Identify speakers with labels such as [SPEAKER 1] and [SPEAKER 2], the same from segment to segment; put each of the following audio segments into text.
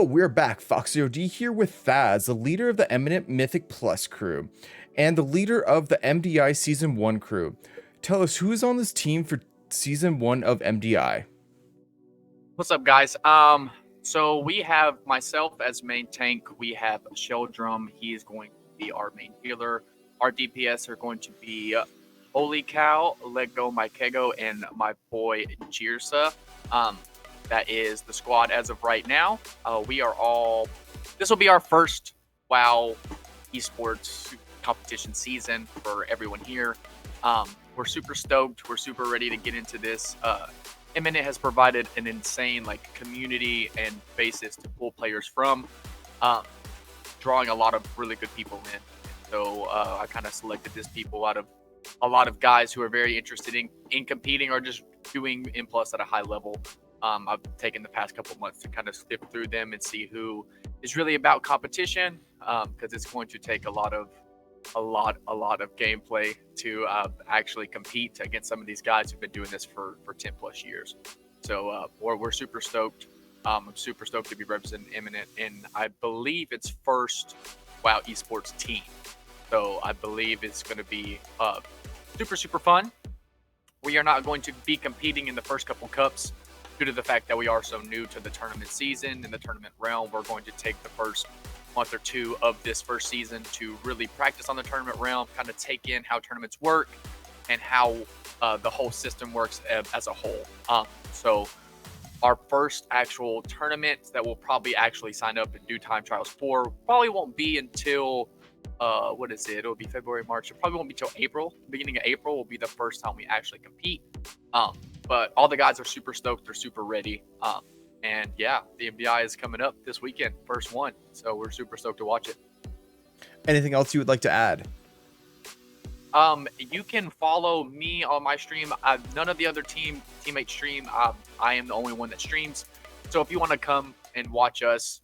[SPEAKER 1] we're back. FoxyOD here with Thasss, the leader of the Eminent Mythic Plus crew, and the leader of the MDI Season 1 crew. Tell us, who is on this team for Season 1 of MDI?
[SPEAKER 2] What's up, guys? So we have myself as main tank. We have Sheldrum. He is going to be our main healer. Our DPS are going to be Holy Cow, Let Go My Kego, and my boy Jirsa. That is the squad as of right now. This will be our first WoW Esports competition season for everyone here. We're super stoked. We're super ready to get into this. Eminent has provided an insane community and basis to pull players from, drawing a lot of really good people in. So I kind of selected this people out of a lot of guys who are very interested in competing or just doing M+ at a high level. I've taken the past couple months to kind of sift through them and see who is really about competition, because it's going to take a lot of gameplay to actually compete against some of these guys who've been doing this for 10 plus years. So we're super stoked. I'm super stoked to be representing Eminent, and I believe it's first WoW Esports team. So I believe it's going to be super fun. We are not going to be competing in the first couple cups due to the fact that we are so new to the tournament season and the tournament realm. We're going to take the first month or two of this first season to really practice on the tournament realm, kind of take in how tournaments work and how the whole system works as a whole. So our first actual tournament that we'll probably actually sign up and do time trials for probably won't be until it'll be February, March. It probably won't be till April. Beginning of April will be the first time we actually compete. But all the guys are super stoked. They're super ready. And yeah, the MDI is coming up this weekend, first one. So we're super stoked to watch it.
[SPEAKER 1] Anything else you would like to add?
[SPEAKER 2] You can follow me on my stream. None of the other teammates stream. I am the only one that streams. So if you want to come and watch us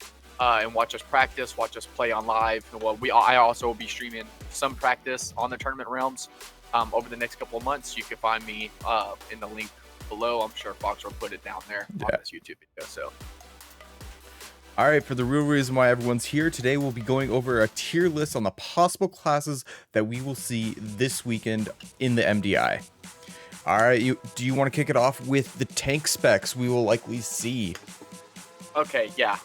[SPEAKER 2] practice, watch us play on live. Well, I also will be streaming some practice on the tournament realms over the next couple of months. You can find me in the link below. I'm sure Fox will put it down there on this YouTube video. So,
[SPEAKER 1] all right, for the real reason why everyone's here today, we'll be going over a tier list on the possible classes that we will see this weekend in the MDI. All right, do you want to kick it off with the tank specs we will likely see?
[SPEAKER 2] Okay, yeah.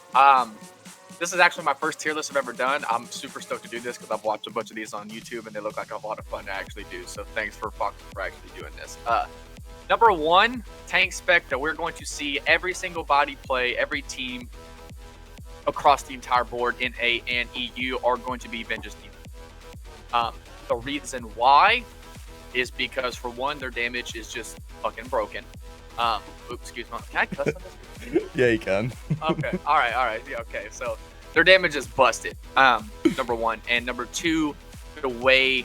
[SPEAKER 2] This is actually my first tier list I've ever done. I'm super stoked to do this because I've watched a bunch of these on YouTube and they look like a lot of fun to actually do. So thanks for Fox for actually doing this. Number one tank spec that we're going to see every single body play, every team across the entire board in A and EU are going to be Vengeance Demon. The reason why is because, for one, their damage is just fucking broken. Excuse me. Can I cuss on this?
[SPEAKER 1] Yeah, you can.
[SPEAKER 2] Okay. All right. Yeah, okay. So their damage is busted. Number one. And number two, the way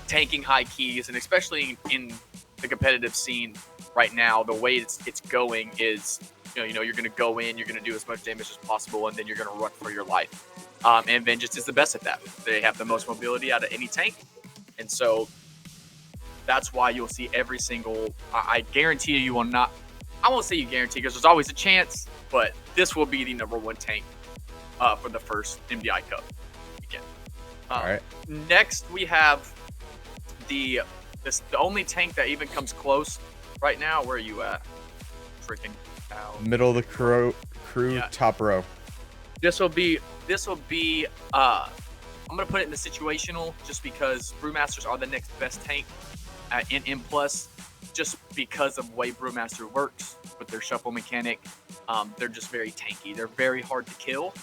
[SPEAKER 2] tanking high keys, and especially in the competitive scene right now, the way it's going is, you're going to go in, you're going to do as much damage as possible, and then you're going to run for your life. And Vengeance is the best at that. They have the most mobility out of any tank. And so that's why you'll see every single, I guarantee you will not, I won't say you guarantee because there's always a chance, but this will be the number one tank for the first MDI Cup weekend.
[SPEAKER 1] All right.
[SPEAKER 2] Next, we have the only tank that even comes close right now. Where are you at? Freaking cow.
[SPEAKER 1] Middle of the crew, yeah. Top row.
[SPEAKER 2] This will be I'm gonna put it in the situational just because Brewmasters are the next best tank in M+, just because of the way Brewmaster works with their shuffle mechanic. They're just very tanky. They're very hard to kill.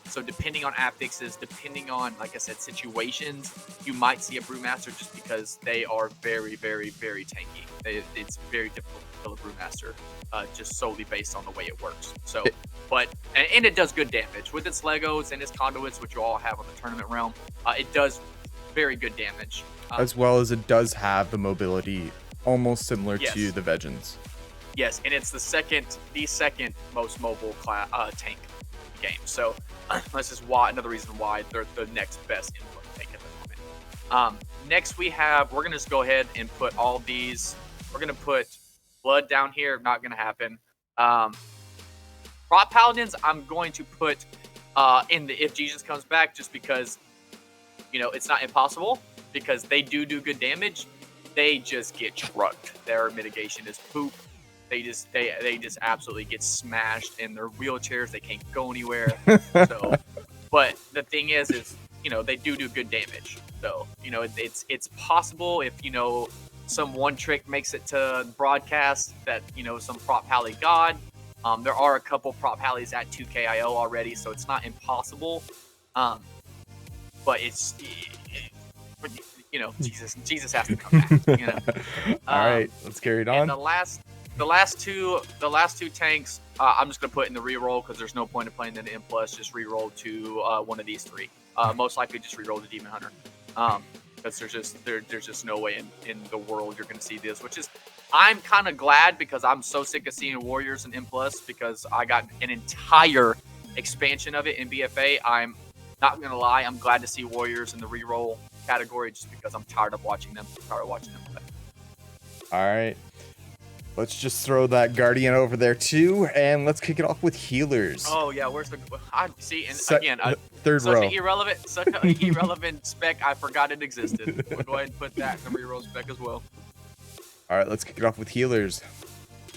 [SPEAKER 2] So depending on affixes, depending on, like I said, situations, you might see a Brewmaster just because they are very tanky. It's very difficult to kill a Brewmaster just solely based on the way it works. So, and it does good damage with its Legos and its conduits, which you all have on the tournament realm. It does very good damage.
[SPEAKER 1] As well as it does have the mobility almost similar to the Vengeance.
[SPEAKER 2] Yes, and it's the second most mobile tank game. So this is another reason why they're the next best input tank at the moment. Next we're gonna just go ahead and put all these. We're gonna put Blood down here. Not gonna happen. Prop Paladins, I'm going to put in the if Jesus comes back, just because, you know, it's not impossible, because they do good damage. They just get trucked. Their mitigation is poop. They just absolutely get smashed in their wheelchairs. They can't go anywhere. So, but the thing is, you know, they do good damage. So, you know, it's possible if, you know, some one trick makes it to broadcast that, you know, some prop pally god. There are a couple prop pallies at 2KIO already, so it's not impossible. But it's, you know, Jesus has to come back. You know.
[SPEAKER 1] All right, let's carry it on.
[SPEAKER 2] And the last two tanks, I'm just gonna put in the reroll, because there's no point in playing an M+. Just reroll to one of these three. Most likely just reroll to Demon Hunter, because there's just no way in the world you're gonna see this. Which is, I'm kind of glad, because I'm so sick of seeing Warriors and M+, because I got an entire expansion of it in BFA. I'm not gonna lie, I'm glad to see Warriors in the reroll category, just because I'm tired of watching them. Play.
[SPEAKER 1] All right, let's just throw that Guardian over there too, and let's kick it off with healers.
[SPEAKER 2] Oh yeah, where's the? I see, and again,
[SPEAKER 1] third row.
[SPEAKER 2] Such an irrelevant spec. I forgot it existed. We'll go ahead and put that in the reroll spec as well.
[SPEAKER 1] All right, let's kick it off with healers.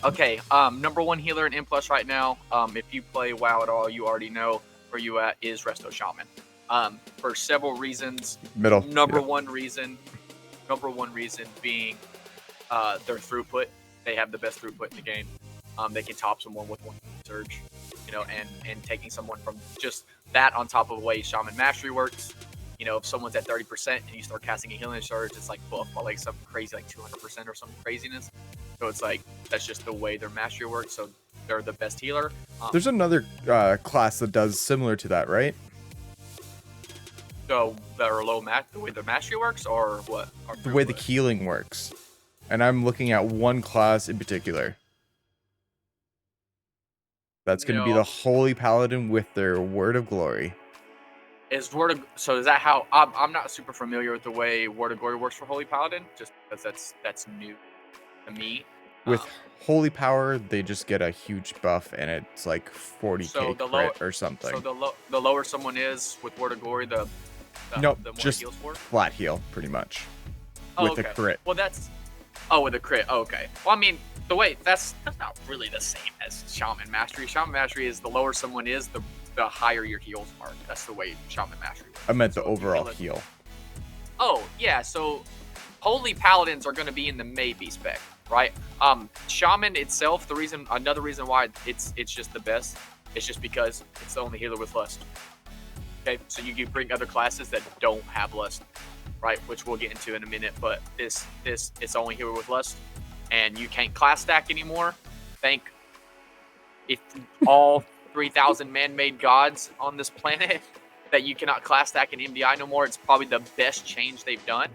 [SPEAKER 2] Okay, number one healer in M+ right now. If you play WoW at all, you already know where you at is Resto Shaman. For several reasons. Number one reason being their throughput. They have the best throughput in the game. They can top someone with one surge, you know, and taking someone from just that on top of the way Shaman Mastery works. You know, if someone's at 30% and you start casting a healing surge, it's like buff by like some crazy, like 200% or some craziness. So it's like, that's just the way their mastery works. So they're the best healer.
[SPEAKER 1] There's another class that does similar to that, right?
[SPEAKER 2] So they're the way their mastery works, or what? Or
[SPEAKER 1] the way the healing works. And I'm looking at one class in particular. That's going to be the Holy Paladin with their Word of Glory.
[SPEAKER 2] So is that how? I'm not super familiar with the way Word of Glory works for Holy Paladin, just because that's new to me.
[SPEAKER 1] With Holy Power, they just get a huge buff, and it's like 40k crit or something.
[SPEAKER 2] So the lower someone is with Word of Glory, the more
[SPEAKER 1] just
[SPEAKER 2] heals for?
[SPEAKER 1] flat heal, pretty much. With a crit.
[SPEAKER 2] Well, with a crit. Okay. Well, I mean, that's not really the same as Shaman Mastery. Shaman Mastery is the lower someone is, the higher your heals are. That's the way Shaman Mastery works.
[SPEAKER 1] I meant the overall heal.
[SPEAKER 2] Oh, yeah. So Holy Paladins are going to be in the maybe spec, right? Shaman itself, another reason why it's just the best, is just because it's the only healer with Lust. Okay, so you can bring other classes that don't have Lust, right? Which we'll get into in a minute, but it's only healer with Lust, and you can't class stack anymore. If all 3,000 man-made gods on this planet that you cannot class stack in MDI no more, it's probably the best change they've done.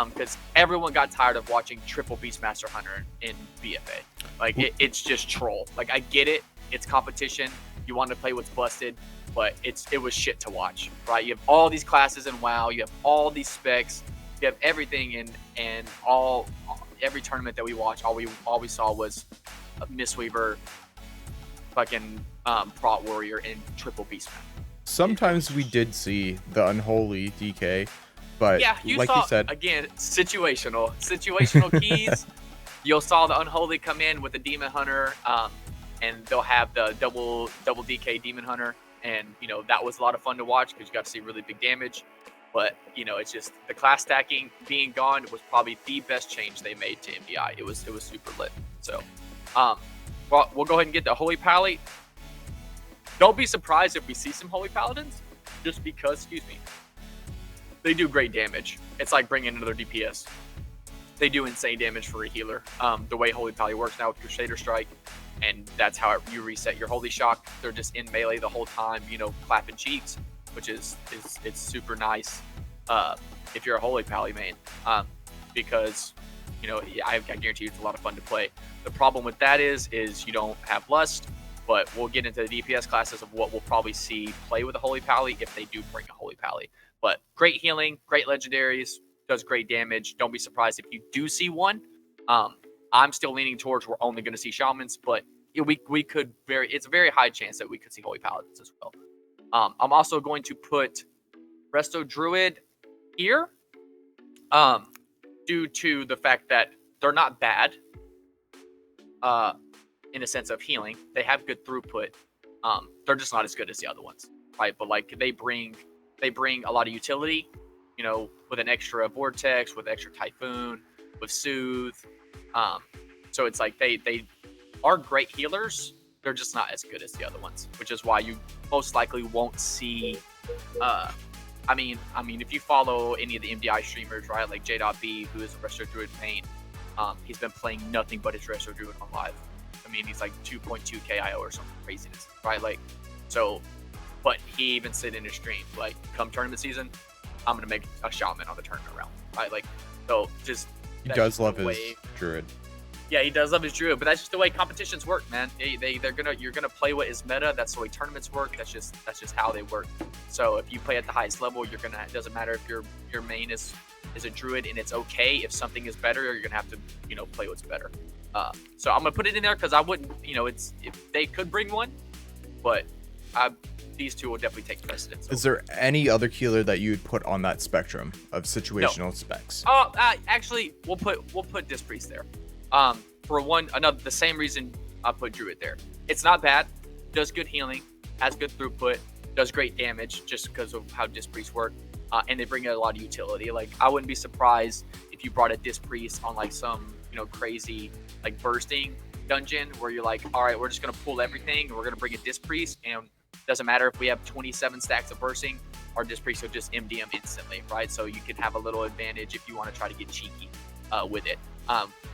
[SPEAKER 2] Because everyone got tired of watching triple Beastmaster Hunter in BFA. Like, it's just troll. Like, I get it. It's competition. You want to play what's busted, but it was shit to watch, right? You have all these classes in WoW. You have all these specs. You have everything, and every tournament that we watched, all we saw was a Mistweaver, fucking Prot Warrior, and triple Beastmaster.
[SPEAKER 1] Sometimes we did see the Unholy DK. But
[SPEAKER 2] yeah, you said, again, situational keys. You'll saw the Unholy come in with the Demon Hunter, and they'll have the double DK Demon Hunter, and you know that was a lot of fun to watch because you got to see really big damage. But you know, it's just the class stacking being gone was probably the best change they made to MDI. It was super lit. So, well, we'll go ahead and get the Holy Pally. Don't be surprised if we see some Holy Paladins, just because, they do great damage. It's like bringing another DPS. They do insane damage for a healer. The way Holy Pally works now with Crusader Strike, and that's how you reset your Holy Shock. They're just in melee the whole time, clapping cheeks, which is super nice if you're a Holy Pally main, because I guarantee you it's a lot of fun to play. The problem with that is you don't have Lust, but we'll get into the DPS classes of what we'll probably see play with a Holy Pally if they do bring a Holy Pally. But great healing, great legendaries, does great damage. Don't be surprised if you do see one. I'm still leaning towards we're only going to see shamans, but we could it's a very high chance that we could see Holy Paladins as well. I'm also going to put Resto Druid here, due to the fact that they're not bad, in a sense of healing. They have good throughput. They're just not as good as the other ones, right? But like they bring a lot of utility, with an extra Vortex, with extra Typhoon, with Soothe. So it's like they are great healers. They're just not as good as the other ones, which is why you most likely won't see. I mean, if you follow any of the MDI streamers, right, like J.B, who is a Resto Druid main, he's been playing nothing but his Resto Druid on live. I mean, he's like 2.2 KIO or something craziness, right? Like, so, but he even said in his stream, like, come tournament season, I'm gonna make a shaman on the tournament round, right? Like, so just
[SPEAKER 1] he does love his druid.
[SPEAKER 2] Yeah, he does love his druid, but that's just the way competitions work, man. You're gonna play what is meta. That's the way tournaments work. That's just how they work. So if you play at the highest level, it doesn't matter if your main is a druid, and it's okay if something is better, you're gonna have to play what's better. So I'm gonna put it in there because I wouldn't, it's if they could bring one, but these two will definitely take precedence.
[SPEAKER 1] Is there any other healer that you'd put on that spectrum of situational specs?
[SPEAKER 2] Oh, actually, we'll put Disc Priest there. For the same reason I put Druid there. It's not bad, does good healing, has good throughput, does great damage just because of how Disc Priests work, and they bring a lot of utility. Like, I wouldn't be surprised if you brought a Disc Priest on like some crazy like bursting dungeon where you're like, all right, we're just gonna pull everything and we're gonna bring a Disc Priest, and doesn't matter if we have 27 stacks of bursting, our Disc Priest will just MD them instantly, right? So you can have a little advantage if you want to try to get cheeky with it.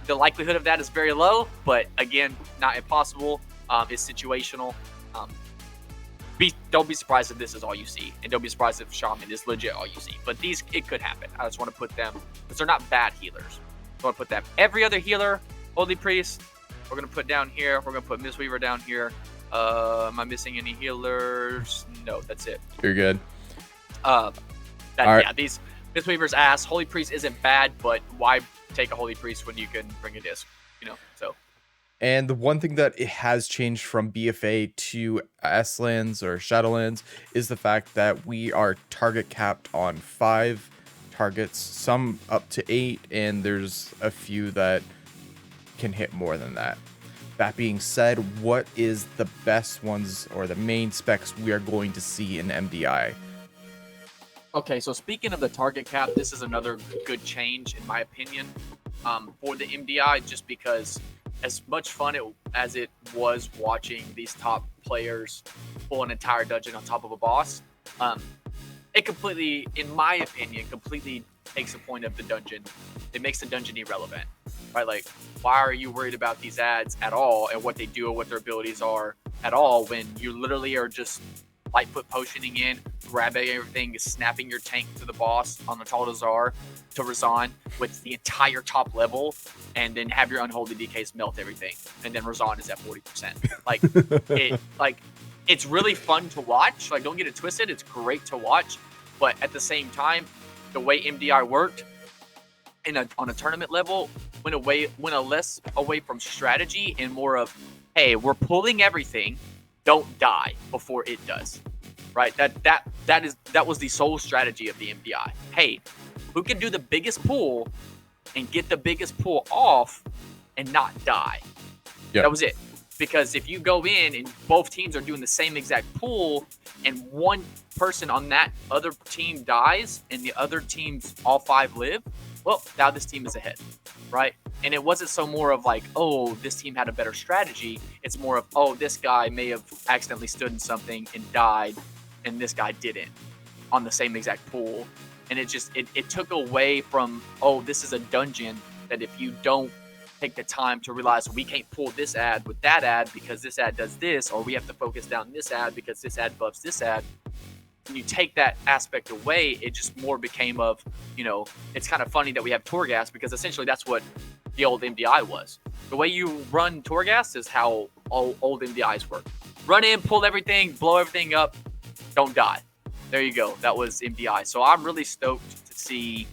[SPEAKER 2] The likelihood of that is very low, but again, not impossible. It's situational. Don't be surprised if this is all you see, and don't be surprised if Shaman is legit all you see. But these, it could happen. I just want to put them because they're not bad healers. I want to put them. Every other healer, Holy Priest, we're gonna put down here. We're gonna put Mistweaver down here. Am I missing any healers? No, that's it.
[SPEAKER 1] You're good.
[SPEAKER 2] Right. Yeah, these Mistweaver's ass. Holy Priest isn't bad, but why take a Holy Priest when you can bring a disc? So.
[SPEAKER 1] And the one thing that it has changed from BFA to S-Lands or Shadowlands is the fact that we are target capped on 5 targets, some up to 8, and there's a few that can hit more than that. That being said, what is the best ones or the main specs we are going to see in MDI?
[SPEAKER 2] Okay, so speaking of the target cap, this is another good change in my opinion for the MDI, just because as much fun as it was watching these top players pull an entire dungeon on top of a boss, it completely, in my opinion, completely takes the point of the dungeon. It makes the dungeon irrelevant, right? Like, why are you worried about these ads at all and what they do or what their abilities are at all when you literally are just Lightfoot potioning in, grabbing everything, snapping your tank to the boss on the Tal'Dazar to Razan with the entire top level, and then have your unholy DKs melt everything, and then Razan is at 40%. It's really fun to watch. Like, don't get it twisted, it's great to watch, but at the same time, the way MDI worked on a tournament level went less away from strategy and more of, hey, we're pulling everything, don't die before it does, right? That was the sole strategy of the MDI. Hey, who can do the biggest pull and get the biggest pull off and not die? Yep. That was it. Because if you go in and both teams are doing the same exact pull and one person on that other team dies and the other teams all 5 live, well, now this team is ahead, right? And it wasn't so more of like, oh, this team had a better strategy. It's more of, oh, this guy may have accidentally stood in something and died, and this guy didn't on the same exact pool. And it took away from, oh, this is a dungeon that if you don't take the time to realize we can't pull this ad with that ad because this ad does this, or we have to focus down this ad because this ad buffs this ad. When you take that aspect away, it just more became of, it's kind of funny that we have Torghast because essentially that's what the old MDI was. The way you run Torghast is how old MDIs work. Run in, pull everything, blow everything up, don't die. There you go. That was MDI. So I'm really stoked to see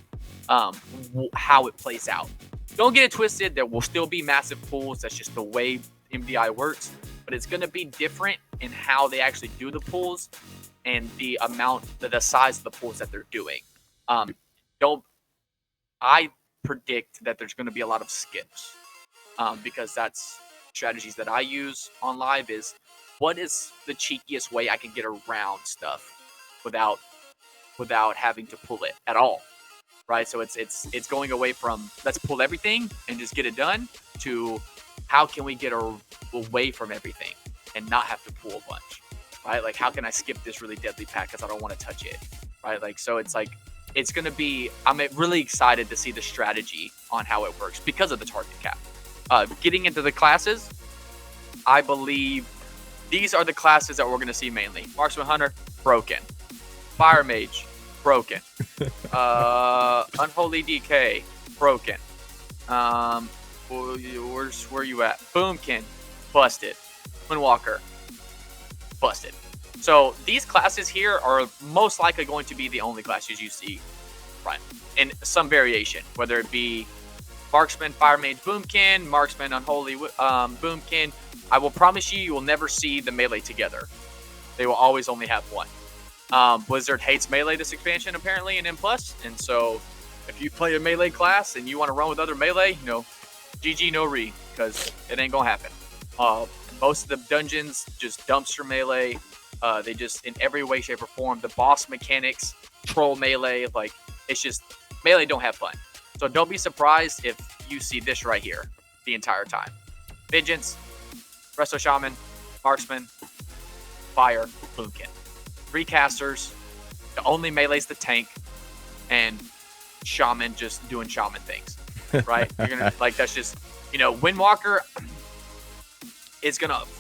[SPEAKER 2] how it plays out. Don't get it twisted. There will still be massive pools. That's just the way MDI works, but it's going to be different in how they actually do the pulls and the size of the pulls that they're doing. I predict that there's going to be a lot of skips because that's strategies that I use on live is what is the cheekiest way I can get around stuff without having to pull it at all, right? So it's going away from let's pull everything and just get it done to how can we get away from everything and not have to pull a bunch, right? Like how can I skip this really deadly pack because I don't want to touch it, right? Like so it's like it's going to be I'm really excited to see the strategy on how it works because of the target cap. Getting into the classes, I believe these are the classes that we're going to see mainly. Marksman Hunter, broken. Fire Mage, broken. Unholy DK, broken. Where you at? Boomkin, busted. Windwalker, busted. So these classes here are most likely going to be the only classes you see run in some variation, whether it be Marksman, Fire Mage, Boomkin, Marksman, Unholy, Boomkin. I will promise you will never see the melee together. They will always only have one. Blizzard hates melee this expansion apparently in M+, and so if you play a melee class and you want to run with other melee, GG no re, because it ain't gonna happen. Most of the dungeons just dumpster melee. They just in every way, shape, or form. The boss mechanics troll melee. Like it's just melee don't have fun. So don't be surprised if you see this right here the entire time. Vengeance, Resto Shaman, Marksman, Fire, Boomkin. 3 casters. The only melee's the tank, and Shaman just doing Shaman things, right? You're gonna like that's just Windwalker is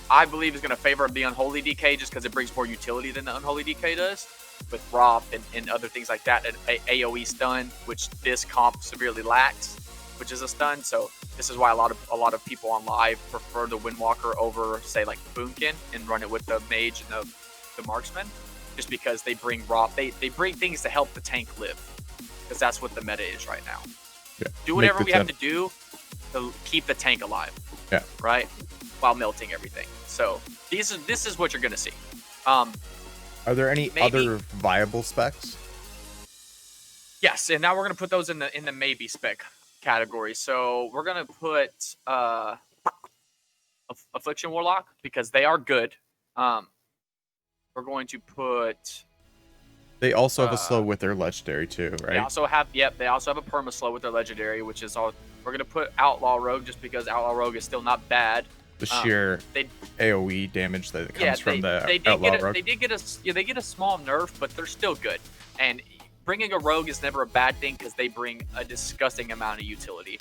[SPEAKER 2] I believe is gonna favor the Unholy DK just because it brings more utility than the Unholy DK does with Rop and other things like that. An AOE stun, which this comp severely lacks, which is a stun. So this is why a lot of people on live prefer the Windwalker over say like the Boomkin and run it with the Mage and the Marksman, just because they bring Rop. They bring things to help the tank live, because that's what the meta is right now.
[SPEAKER 1] Yeah.
[SPEAKER 2] Do whatever we have to do to keep the tank alive.
[SPEAKER 1] Yeah.
[SPEAKER 2] Right. While melting everything. So this is what you're gonna see.
[SPEAKER 1] Are there any other viable specs?
[SPEAKER 2] Yes, and now we're gonna put those in the maybe spec category. So we're gonna put Affliction Warlock because they are good. We're going to put.
[SPEAKER 1] They also have a slow with their legendary too, right?
[SPEAKER 2] They also have a perma slow with their legendary, which is all. We're gonna put Outlaw Rogue just because Outlaw Rogue is still not bad.
[SPEAKER 1] The sheer AOE damage that comes from the Outlaw Rogue.
[SPEAKER 2] They get a small nerf, but they're still good. And bringing a rogue is never a bad thing because they bring a disgusting amount of utility.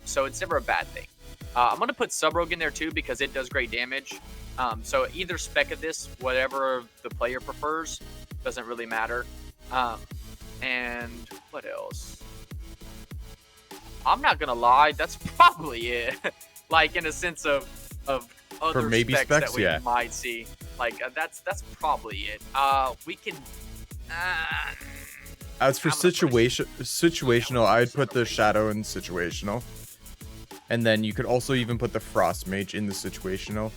[SPEAKER 2] So it's never a bad thing. I'm gonna put Sub Rogue in there too because it does great damage. So either spec of this, whatever the player prefers, doesn't really matter. And what else? I'm not gonna lie, that's probably it. Like in a sense of other
[SPEAKER 1] for maybe specs
[SPEAKER 2] that we
[SPEAKER 1] yeah.
[SPEAKER 2] might see. Like that's probably it. We can.
[SPEAKER 1] As for situational, I'd put the Shadow in situational, and then you could also even put the Frost Mage in the situational.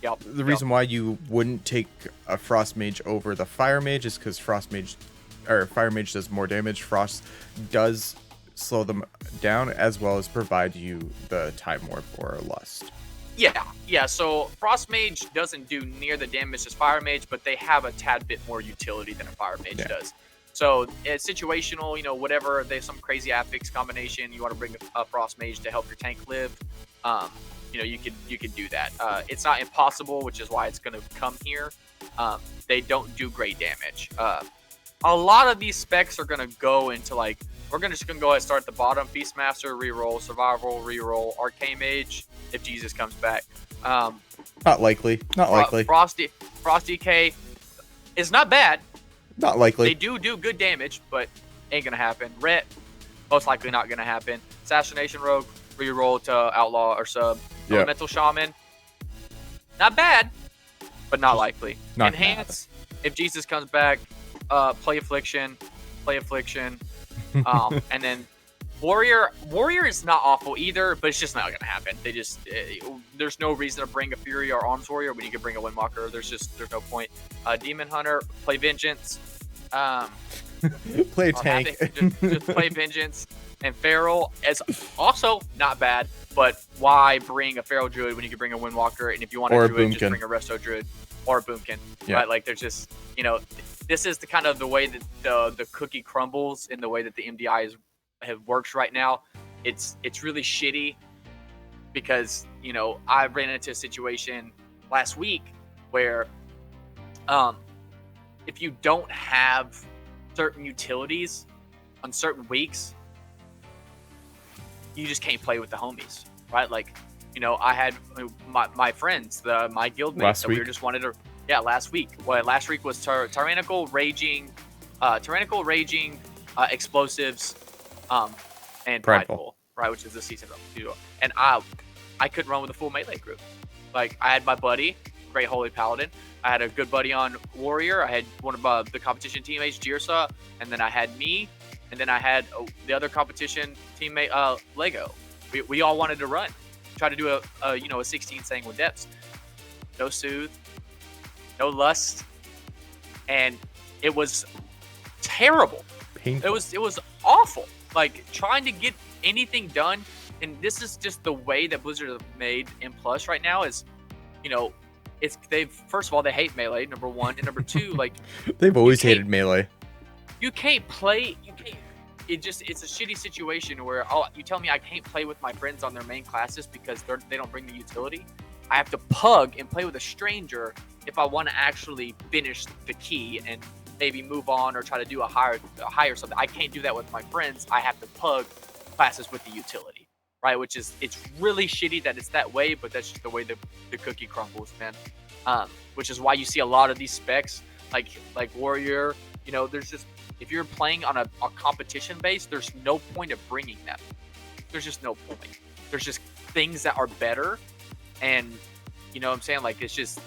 [SPEAKER 2] Yep.
[SPEAKER 1] The reason why you wouldn't take a Frost Mage over the Fire Mage is because Fire Mage does more damage. Frost does slow them down as well as provide you the Time Warp or Lust.
[SPEAKER 2] Yeah. So Frost Mage doesn't do near the damage as Fire Mage, but they have a tad bit more utility than a Fire Mage does. So it's situational, whatever. There's some crazy affix combination. You want to bring a Frost Mage to help your tank live. You could do that. It's not impossible, which is why it's going to come here. They don't do great damage. A lot of these specs are going to go into like, we're just going to go ahead and start at the bottom. Beastmaster, reroll. Survival, reroll. Arcane Mage, if Jesus comes back.
[SPEAKER 1] Not likely.
[SPEAKER 2] Frost DK is not bad.
[SPEAKER 1] Not likely.
[SPEAKER 2] They do good damage, but ain't going to happen. Ret, most likely not going to happen. Assassination Rogue, reroll to Outlaw or Sub.
[SPEAKER 1] Yep.
[SPEAKER 2] Elemental Shaman, not bad, but not likely.
[SPEAKER 1] Not
[SPEAKER 2] Enhance, if Jesus comes back, play Affliction, and then Warrior is not awful either, but it's just not gonna happen. They just there's no reason to bring a Fury or Arms Warrior when you can bring a Windwalker. There's no point. Demon Hunter, play Vengeance.
[SPEAKER 1] Play tank.
[SPEAKER 2] Just play Vengeance. And Feral is also not bad, but why bring a Feral Druid when you can bring a Windwalker? And if you want to do it, just bring a Resto Druid or a Boomkin. Yeah. Right? Like there's just, this is the kind of the way that the cookie crumbles in the way that the MDI works right now. It's really shitty because, I ran into a situation last week where if you don't have certain utilities on certain weeks, you just can't play with the homies, right? Like, I had my friends, my guildmates that we just wanted to, last week. Well, last week was Tyrannical Raging, Explosives, and Prideful, right? Which is the season of 2. And I couldn't run with a full melee group. Like, I had my buddy, Great Holy Paladin. I had a good buddy on Warrior. I had one of the competition teammates, Jirsa, and then I had me. And then I had the other competition teammate, Lego. We all wanted to run, try to do a 16 Sanguine Depths. No Soothe, no Lust, and it was terrible.
[SPEAKER 1] Painful.
[SPEAKER 2] It was awful. Like trying to get anything done, and this is just the way that Blizzard have made M+ right now. Is they've first of all they hate melee, number one, and number two, like
[SPEAKER 1] they've always hated melee.
[SPEAKER 2] You can't play. You can't. It's a shitty situation where you tell me I can't play with my friends on their main classes because they don't bring the utility. I have to pug and play with a stranger if I want to actually finish the key and maybe move on or try to do a higher something. I can't do that with my friends. I have to pug classes with the utility, right? It's really shitty that it's that way, but that's just the way the cookie crumbles, man. Which is why you see a lot of these specs like Warrior. There's just, if you're playing on a competition base, there's no point of bringing them. There's just no point. There's just things that are better. And, you know what I'm saying? Like, it's just,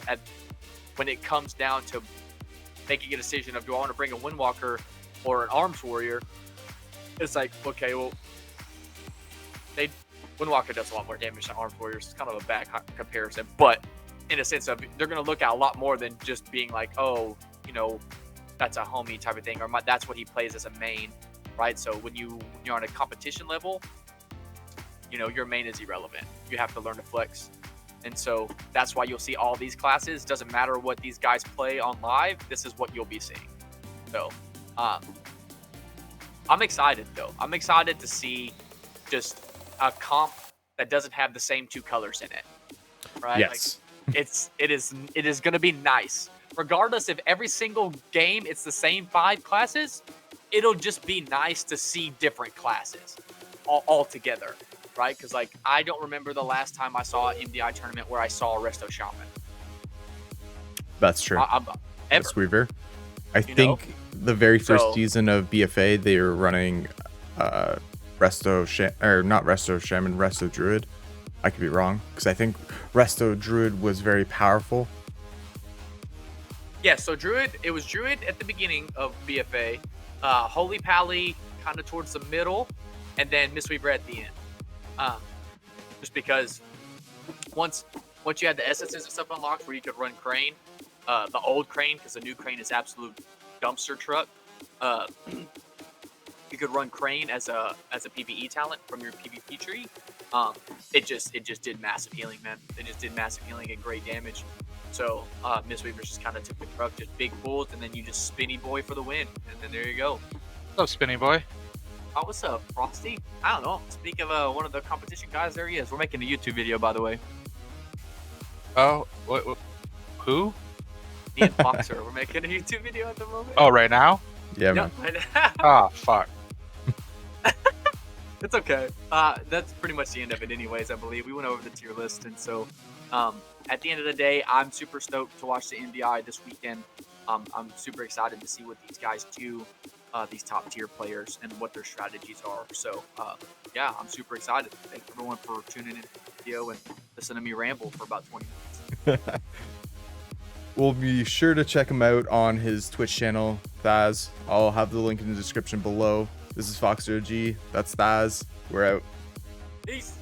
[SPEAKER 2] when it comes down to making a decision of, do I want to bring a Windwalker or an Arms Warrior? It's like, okay, well, Windwalker does a lot more damage than Arms Warriors. It's kind of a bad comparison. But in a sense of, they're going to look at a lot more than just being like, oh, that's a homie type of thing, or that's what he plays as a main, right? So when you're on a competition level, your main is irrelevant. You have to learn to flex. And so that's why you'll see all these classes. Doesn't matter what these guys play on live, this is what you'll be seeing. So I'm excited though. I'm excited to see just a comp that doesn't have the same 2 colors in it, right?
[SPEAKER 1] Yes.
[SPEAKER 2] Like, it is going to be nice. Regardless if every single game it's the same 5 classes, it'll just be nice to see different classes all together, right? Because like I don't remember the last time I saw an MDI tournament where I saw a Resto Shaman.
[SPEAKER 1] That's true.
[SPEAKER 2] Ever.
[SPEAKER 1] Weaver. I think the very first season of BFA they were running not Resto Shaman, Resto Druid. I could be wrong because I think Resto Druid was very powerful.
[SPEAKER 2] Yeah, so Druid, it was Druid at the beginning of BFA, Holy Pally kind of towards the middle, and then Mistweaver at the end. Just because once you had the essences and stuff unlocked where you could run Crane, the old Crane, because the new Crane is absolute dumpster truck, you could run Crane as a PvE talent from your PvP tree. It just did massive healing, man. It just did massive healing and great damage. So Mistweaver just kind of took the truck, just big pulls, and then you just Spinny Boy for the win, and then there you go.
[SPEAKER 3] What's up, Spinny Boy?
[SPEAKER 2] Oh, what's up, Frosty? I don't know. Speak of one of the competition guys, there he is. We're making a YouTube video, by the way.
[SPEAKER 3] Oh, what who?
[SPEAKER 2] Me and Foxer, we're making a YouTube video at the moment.
[SPEAKER 3] Oh, right now?
[SPEAKER 1] Yeah, man.
[SPEAKER 3] Ah, fuck.
[SPEAKER 2] It's okay. That's pretty much the end of it anyways, I believe. We went over the tier list, and so at the end of the day, I'm super stoked to watch the MDI this weekend. I'm super excited to see what these guys do, these top tier players, and what their strategies are. So, yeah, I'm super excited. Thank everyone for tuning in to the video and listening to me ramble for about 20 minutes.
[SPEAKER 1] We'll be sure to check him out on his Twitch channel, Thasss. I'll have the link in the description below. This is Fox OG. That's Thasss. We're out.
[SPEAKER 2] Peace.